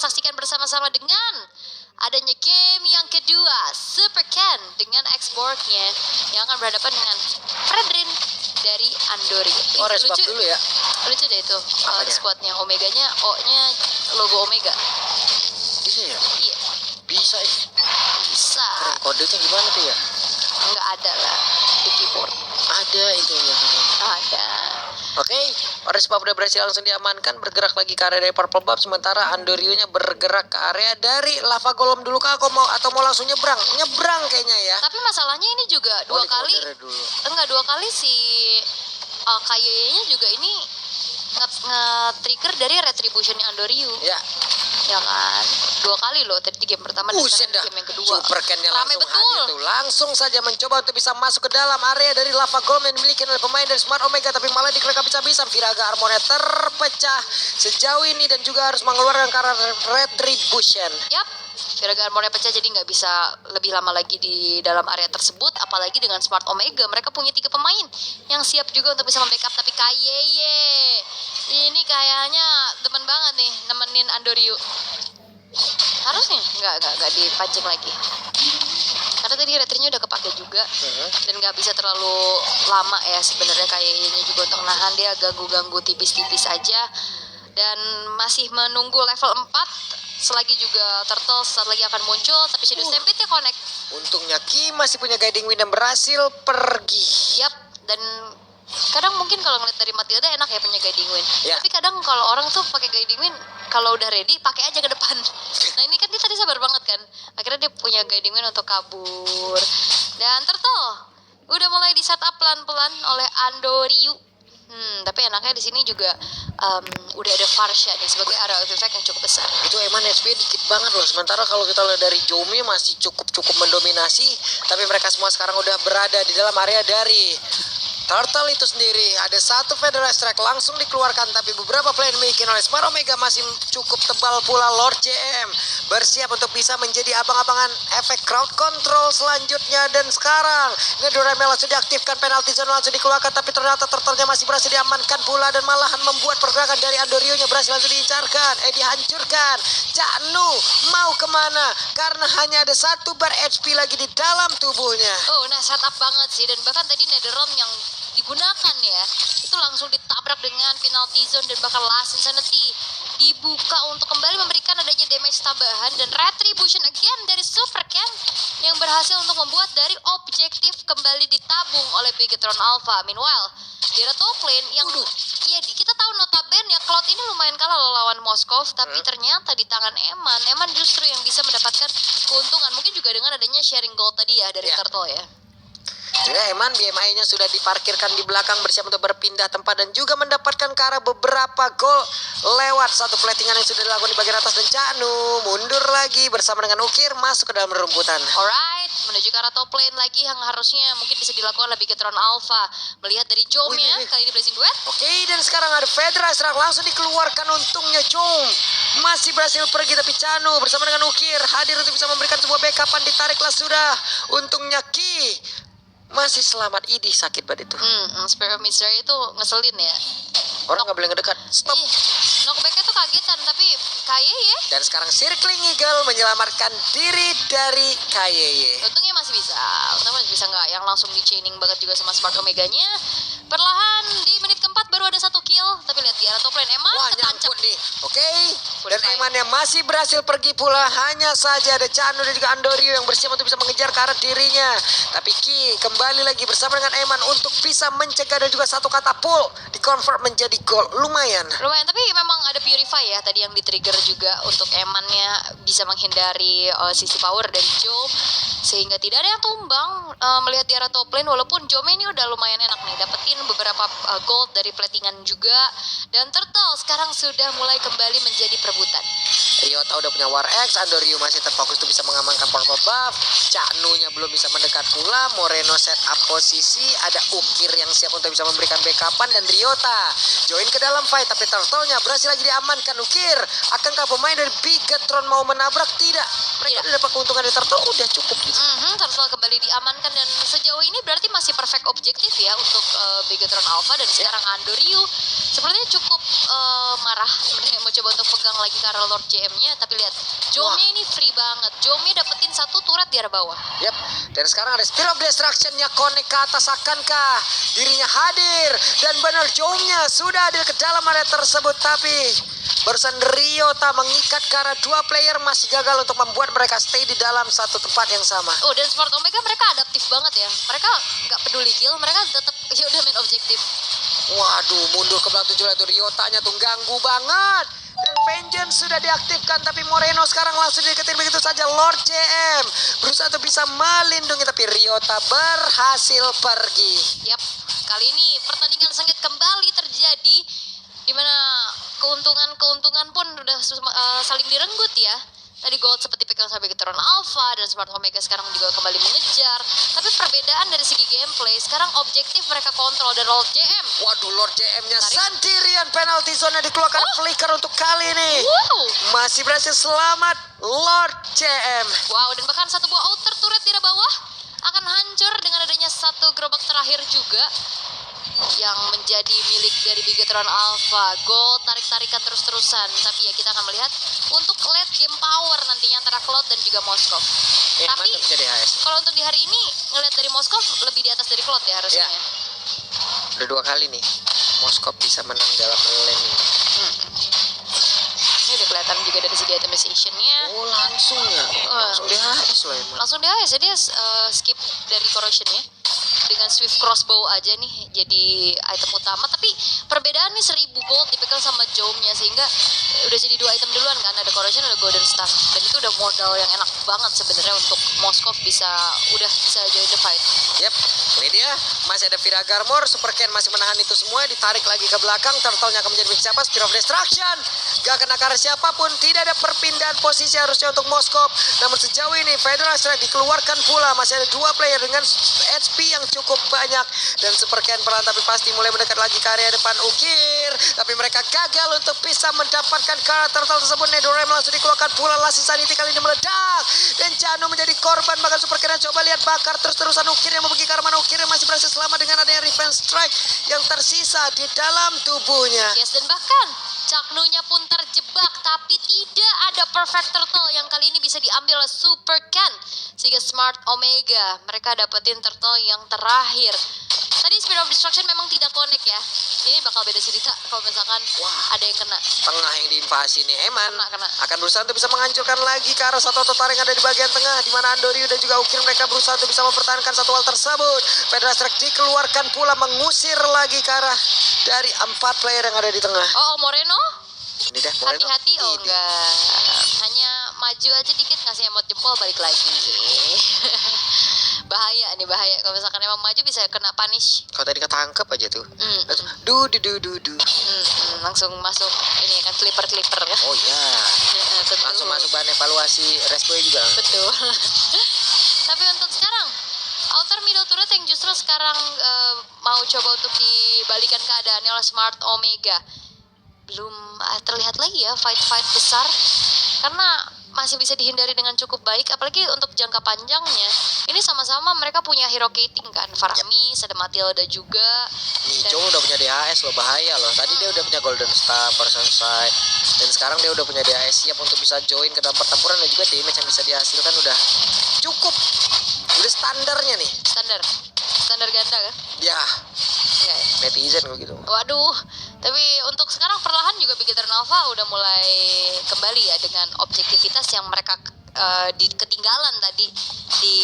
saksikan bersama-sama dengan adanya game yang kedua, Super Ken dengan X-Borg-nya yang akan berhadapan dengan Fredrin dari Andori. Lucu dulu ya. Lucu deh itu squadnya. Omeganya, O-nya logo Omega. Iya ya? Iya. Bisa ya? Bisa. Keren, kodenya gimana tuh ya? Enggak ada lah di keyboard. Ada itu ya. Ada. Oke, Orange Buff udah berhasil langsung diamankan, bergerak lagi ke area dari Purple Buff, sementara Andorionya bergerak ke area dari Lava Golem dulu kah, atau mau langsung nyebrang kayaknya ya. Tapi masalahnya ini juga dua kali si KYY-nya juga ini nge-trigger dari Retribution-nya Andoriu. Ya kan, 2 kali loh tadi di game pertama dan sekarang game yang kedua. Super Ken-nya Rame langsung betul. hadir tuh. Langsung saja mencoba untuk bisa masuk ke dalam area dari Lava Golem yang dimiliki oleh pemain dari Smart Omega, tapi malah dikerak habis-habisan. Viraga armornya terpecah sejauh ini dan juga harus mengeluarkan karena Retribution. Yap, Viraga armornya pecah jadi nggak bisa lebih lama lagi di dalam area tersebut. Apalagi dengan Smart Omega, mereka punya 3 pemain yang siap juga untuk bisa membackup. Tapi KYY ini kayaknya temen banget nih nemenin Andoriu. Harusnya nggak dipancing lagi karena tadi retrinya udah kepake juga dan nggak bisa terlalu lama ya sebenarnya kayaknya juga untuk nahan. Dia ganggu tipis-tipis aja dan masih menunggu level 4 selagi juga Turtle saat lagi akan muncul, tapi Shadow Stampede-nya connect. Untungnya Ki masih punya Guiding Wind dan berhasil pergi. Yap, dan kadang mungkin kalau ngeliat dari Matilda enak ya punya Guiding Wind. Ya. Tapi kadang kalau orang tuh pakai Guiding Wind kalau udah ready pakai aja ke depan. Nah ini kan dia tadi sabar banget kan. Akhirnya dia punya Guiding Wind untuk kabur. Dan Turtle udah mulai di setup pelan-pelan oleh Andoriu. Tapi enaknya di sini juga udah ada Farsha nih sebagai area of effect yang cukup besar. Itu emang HP dikit banget loh. Sementara kalau kita lihat dari Jomi masih cukup mendominasi, tapi mereka semua sekarang udah berada di dalam area dari Turtle itu sendiri. Ada 1 Federal Strike langsung dikeluarkan, tapi beberapa play dimiliki oleh Smart Omega masih cukup tebal pula. Lord JM bersiap untuk bisa menjadi abang-abangan efek crowd control selanjutnya. Dan sekarang Nedoremel langsung diaktifkan, penalti zone langsung dikeluarkan, tapi ternyata Turtle-nya masih berhasil diamankan pula dan malahan membuat pergerakan dari Andorionya berhasil langsung diincarkan. Dihancurkan. Cak Nu mau kemana? Karena hanya ada 1 bar HP lagi di dalam tubuhnya. Nah setup banget sih, dan bahkan tadi Netherrealm yang digunakan ya itu langsung ditabrak dengan penalty zone dan bahkan Last Insanity dibuka untuk kembali memberikan adanya damage tambahan dan Retribution again dari Super Ken yang berhasil untuk membuat dari objektif kembali ditabung oleh Bigetron Alpha. Meanwhile di top lane yang ya kita tahu notabene ya Cloud ini lumayan kalah lawan Moskov, tapi ternyata di tangan Eman justru yang bisa mendapatkan keuntungan, mungkin juga dengan adanya sharing gold tadi ya dari Turtle ya. Juga Eman BMI-nya sudah diparkirkan di belakang bersiap untuk berpindah tempat dan juga mendapatkan ke arah beberapa gol lewat 1 platingan yang sudah dilakukan di bagian atas. Dan Cak Nu mundur lagi bersama dengan Ukir masuk ke dalam rumputan. Alright, menuju ke arah top lane lagi yang harusnya mungkin bisa dilakukan oleh Bigetron Alpha. Melihat dari Jom-nya, kali ini Blazing Duet. Oke, dan sekarang ada Federal Strike langsung dikeluarkan, untungnya Jom masih berhasil pergi, tapi Canu bersama dengan Ukir hadir untuk bisa memberikan sebuah backupan, ditariklah sudah. Untungnya Ki masih selamat. Idih sakit banget itu. Spirit of Mystery itu ngeselin ya. Orang nggak boleh ngedekat. Stop. Knockback-nya tuh kagetan, tapi KYY. Dan sekarang Circling Eagle menyelamatkan diri dari KYY. Untungnya masih bisa nggak yang langsung di chaining banget juga sama Smart Omega-nya. Perlahan di menit keempat baru ada 1 kill, tapi lihat di arah top lane Eman ketancap nih. Oke. Dan Eman yang masih berhasil pergi pula. Hanya saja ada Canu dan juga Andoriu yang bersiap untuk bisa mengejar ke arah dirinya. Tapi Ki kembali lagi bersama dengan Eman untuk bisa mencegah, dan juga 1 katapult di-convert menjadi gol. Lumayan, tapi memang ada Purify ya tadi yang di-trigger juga untuk Eman-nya bisa menghindari sisi power dari Jom, sehingga tidak ada yang tumbang. Melihat di arah top lane, walaupun Jom ini udah lumayan enak nih dapetin beberapa gold dari platingan juga, dan Turtle sekarang sudah mulai kembali menjadi perebutan. Ryota udah punya War X, Andoriu masih terfokus untuk bisa mengamankan Purple Buff. Cak-Nu-nya belum bisa mendekat pula. Moreno set up posisi, ada Ukir yang siap untuk bisa memberikan backupan, dan Ryota join ke dalam fight, tapi Turtle-nya berhasil lagi diamankan. Ukir, akankah pemain dari Bigetron mau menabrak? Tidak. Mereka udah dapat keuntungan dari Turtle, udah cukup gitu. Turtle kembali diamankan, dan sejauh ini berarti masih perfect objektif ya untuk Bigetron Alpha. Dan sekarang Andoriu sepertinya cukup marah sebenarnya, mau coba untuk pegang lagi ke arah Lord JM GM-nya, tapi lihat Jomnya ini free banget. Jomnya dapetin satu turret di arah bawah. Yap, dan sekarang ada Spear of Destruction-nya connect ke atas. Akankah dirinya hadir? Dan benar Jomnya sudah hadir ke dalam area tersebut. Tapi barusan Ryota mengikat karena dua player masih gagal untuk membuat mereka stay di dalam satu tempat yang sama. Oh, dan Smart Omega mereka adaptif banget ya. Mereka nggak peduli kill, mereka tetap ya udah main objektif. Waduh, mundur ke belakang tujuh itu Ryotanya tuh ganggu banget. Dan Vengeance sudah diaktifkan, tapi Moreno sekarang langsung diketin begitu saja. Lord JM berusaha untuk bisa melindungi, tapi Ryota berhasil pergi. Yap, kali ini pertandingan sengit kembali terjadi, di mana keuntungan pun udah saling direnggut ya. Tadi Gold seperti pegang sampai Veteran Alpha, dan Smart Omega sekarang juga kembali mengejar. Tapi perbedaan dari segi gameplay, sekarang objektif mereka kontrol dari Lord JM. Waduh, Lord JM-nya sendirian, penalty zone dikeluarkan. Flicker untuk kali ini. Wow. Masih berhasil selamat Lord JM. Wow, dan bahkan satu buah outer turret di bawah akan hancur dengan adanya satu gerobak terakhir juga yang menjadi milik dari Bigetron Alpha. Gold tarik-tarikan terus-terusan, tapi ya kita akan melihat untuk late game power nantinya antara Cloud dan juga Moskov. Tapi kalau untuk di hari ini ngeliat dari Moskov lebih di atas dari Cloud ya harusnya. Ya. Udah dua kali nih Moskov bisa menang dalam lane ini. Ini udah kelihatan juga dari segi itemization-nya. Oh, langsung ya. Langsung dia habis loh emang. Langsung dia habis, dia skip dari corrosion-nya. Dengan Swift Crossbow aja nih jadi item utama, tapi perbedaan nih 1000 gold dipegang sama Jomnya, sehingga udah jadi dua item duluan kan, ada Corrosion, ada Golden Staff, dan itu udah modal yang enak banget sebenarnya untuk Moskov bisa join the fight. Yap, ini dia masih ada Vira Garmor, Super Ken masih menahan itu semua, ditarik lagi ke belakang. Turtle-nya akan menjadi milik siapa? Spear of Destruction, gak kena ke arah siapapun, tidak ada perpindahan posisi harusnya untuk Moskov. Namun sejauh ini Federal Strike dikeluarkan pula, masih ada dua player dengan HP yang cukup banyak, dan Super Ken perlahan tapi pasti mulai mendekat lagi ke area depan Ukir, tapi mereka gagal untuk bisa mendapatkan karakter tersebut. Nedorem langsung dikeluarkan pula. Last Insanity kali ini meledak, dan Jano menjadi korban. Bahkan Super Ken coba lihat bakar terus-terusan Ukir yang mau pergi ke arah mana. Ukir yang masih berhasil selamat dengan adanya Revenge Strike yang tersisa di dalam tubuhnya. Yes, dan bahkan Caknunya pun terjebak, tapi tidak ada Perfect Turtle yang kali ini bisa diambil oleh Super Ken, sehingga Smart Omega mereka dapetin turtle yang terakhir. Tadi Spear of Destruction memang tidak connect ya. Ini bakal beda cerita kalau misalkan ada yang kena. Tengah yang diinvasi nih, Eman Kena. akan berusaha untuk bisa menghancurkan lagi ke arah satu otot yang ada di bagian tengah, di mana Andori dan juga Ukir mereka berusaha untuk bisa mempertahankan satu hal tersebut. Federal Strike dikeluarkan pula, mengusir lagi ke arah dari 4 player yang ada di tengah. Oh, Moreno? Ini dah, Moreno. Hati-hati, oh enggak. Hanya maju aja dikit, ngasih emot jempol, balik lagi. Bahaya kalau misalkan emang maju bisa kena punish. Kalau tadi ketangkep aja tuh. Langsung masuk ini kan clipper ya. Oh iya. Langsung masuk bahan evaluasi Resboy juga. Betul. Tapi untuk sekarang outer middle turret yang justru sekarang mau coba untuk dibalikan keadaannya oleh Smart Omega. Belum terlihat lagi ya fight besar, karena masih bisa dihindari dengan cukup baik, apalagi untuk jangka panjangnya. Ini sama-sama mereka punya hero gating kan, Faramis, ada Matilda juga. Nijo udah punya DHS loh, bahaya loh. Tadi dia udah punya Golden Star, Person Sight, dan sekarang dia udah punya DHS siap untuk bisa join ke dalam pertempuran, dan juga damage yang bisa dihasilkan udah cukup. Udah standarnya nih. Standar ganda kan? Ya. Enggak ya? Netizen kok gitu. Waduh, tapi untuk sekarang perlahan juga Bigetron Alpha udah mulai kembali ya dengan objektivitas yang mereka ketinggalan tadi di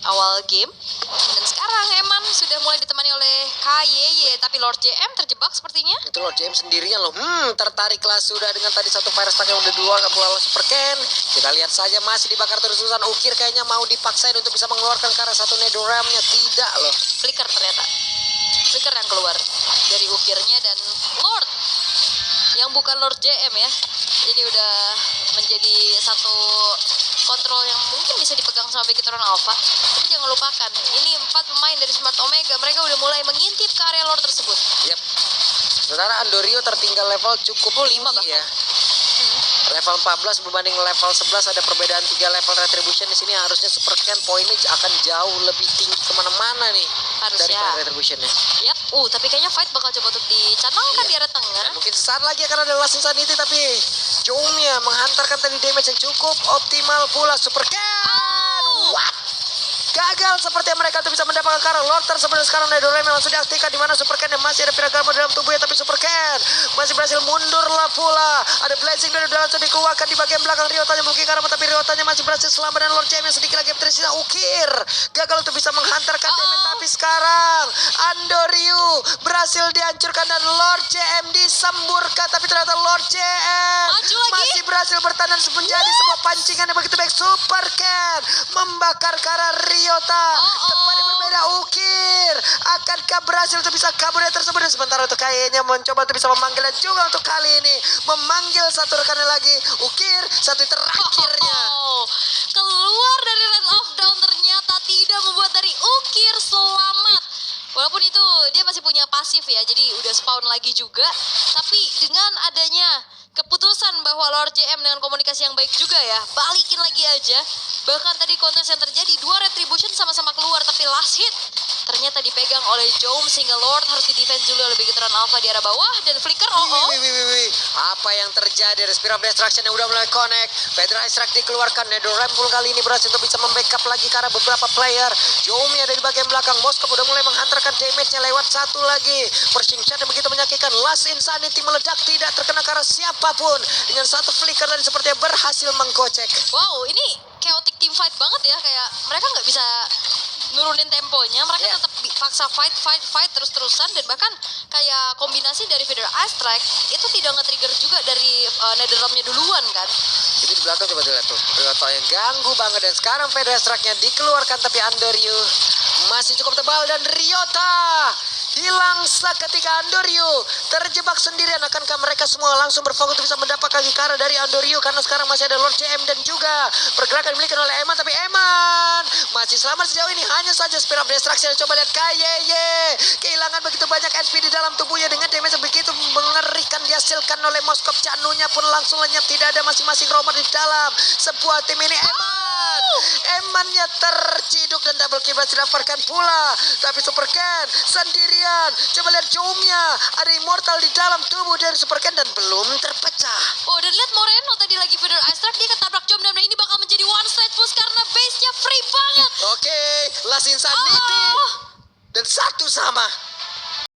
awal game. Dan sekarang Eman sudah mulai ditemani oleh KYY, tapi Lord JM terjebak sepertinya. Itu Lord JM sendirian loh. Tertariklah sudah dengan tadi satu fire stack yang udah dua pula Super Ken. Kita lihat saja masih dibakar terus-terusan. Ukir kayaknya mau dipaksain untuk bisa mengeluarkan karena satu Nedoramnya, tidak loh. Flicker ternyata. Flicker yang keluar dari Ukirnya, dan Lord yang bukan Lord JM ya. Ini udah menjadi satu kontrol yang mungkin bisa dipegang sama Bigetron Alpha. Tapi jangan lupakan, ini 4 pemain dari Smart Omega, mereka udah mulai mengintip ke area Lord tersebut. Yep. Sementara Andorio tertinggal level cukup 5 bahkan ya. Level 14 berbanding level 11 ada perbedaan 3 level Retribution di sini. Harusnya Super Ken poinnya akan jauh lebih tinggi kemana-mana nih dari Retributionnya. Yap, tapi kayaknya fight bakal coba untuk dicanangkan di area tengah. Mungkin sesaat lagi akan ada Last Insanity, tapi Jomia menghantarkan tadi damage yang cukup optimal pula. Super Ken. What? Gagal seperti mereka untuk bisa mendapatkan karang. Lorter sebenarnya sekarang Nedorem langsung diaktifkan, di mana Super Ken yang masih ada piragama dalam tubuhnya, tapi Super Ken masih berhasil mundur lah pula. Ada blessing dan udah langsung dikeluarkan di bagian belakang. Ryotanya mungkin karena tapi Ryotanya masih berhasil selamat, dan Lord CM yang sedikit lagi tersisa. Ukir gagal untuk bisa menghantarkan damage, tapi sekarang Andoryu berhasil dihancurkan dan Lord CM disemburkan, tapi ternyata Lord CM Maju lagi. masih berhasil bertahan menjadi sebuah pancingan yang begitu baik. Super Ken membakar ke arah Ryota. Tempat yang berbeda, Ukir akankah berhasil untuk bisa kabur dari tersebut? Dan sementara itu kayaknya mencoba untuk bisa memanggil, dan juga untuk kali ini memanggil satu rekannya lagi. Ukir satu terakhirnya. Keluar dari Red of Dawn ternyata tidak membuat dari Ukir selamat. Walaupun itu dia masih punya pasif ya, jadi udah spawn lagi juga. Tapi dengan adanya keputusan bahwa Lord JM dengan komunikasi yang baik juga ya, balikin lagi aja. Bahkan tadi kontes yang terjadi, 2 Retribution sama-sama keluar, tapi last hit ternyata dipegang oleh Jom, sehingga Lord harus di-defense dulu oleh Vegetarian Alpha di arah bawah, dan Flicker Wih. Apa yang terjadi? Ada Spirit of Destruction yang udah mulai connect. Federal Strike dikeluarkan. Nedorem pun kali ini berhasil untuk bisa membackup lagi karena beberapa player. Jomi ada di bagian belakang. Moskov udah mulai menghantarkan damage-nya lewat satu lagi. Pershing shot yang begitu menyakitkan. Last Insanity meledak, tidak terkena karena siapapun. Dengan satu flicker tadi sepertinya berhasil menggocek. Wow, ini chaotic team fight banget ya, kayak mereka nggak bisa nurunin temponya, mereka tetap paksa fight terus-terusan, dan bahkan kayak kombinasi dari Federal Ice Strike itu tidak nge-trigger juga dari Netherrealm-nya duluan kan. Itu di belakang coba dilihat tuh. Ryota yang ganggu banget, dan sekarang Federal Strike-nya dikeluarkan, tapi Andoryu masih cukup tebal, dan Ryota hilang seketika. Andoryu terjebak sendirian. Akankah mereka semua langsung berfokus untuk bisa mendapatkan Hikara dari Andoryu, karena sekarang masih ada Lord JM dan juga pergerakan dimiliki oleh Eman, tapi Eman masih selamat sejauh ini. Hanya saja Spirit of Destruction. Coba lihat Kayeye kehilangan begitu banyak SP di dalam tubuhnya dengan damage begitu mengerikan dihasilkan oleh Moskov. Canunya pun langsung lenyap, tidak ada masing-masing romer di dalam sebuah tim ini. Emannya terciduk dan double kill berhasil didapatkan pula, tapi Super Ken sendirian. Coba lihat Jomnya, ada Immortal di dalam tubuh dari Super Ken dan belum terpecah. Oh, dan lihat Moreno tadi lagi Federal Ice Strike, dia ketabrak Jom, dan ini bakal menjadi one side push karena base-nya free banget. Oke, Last Insanity dan satu sama.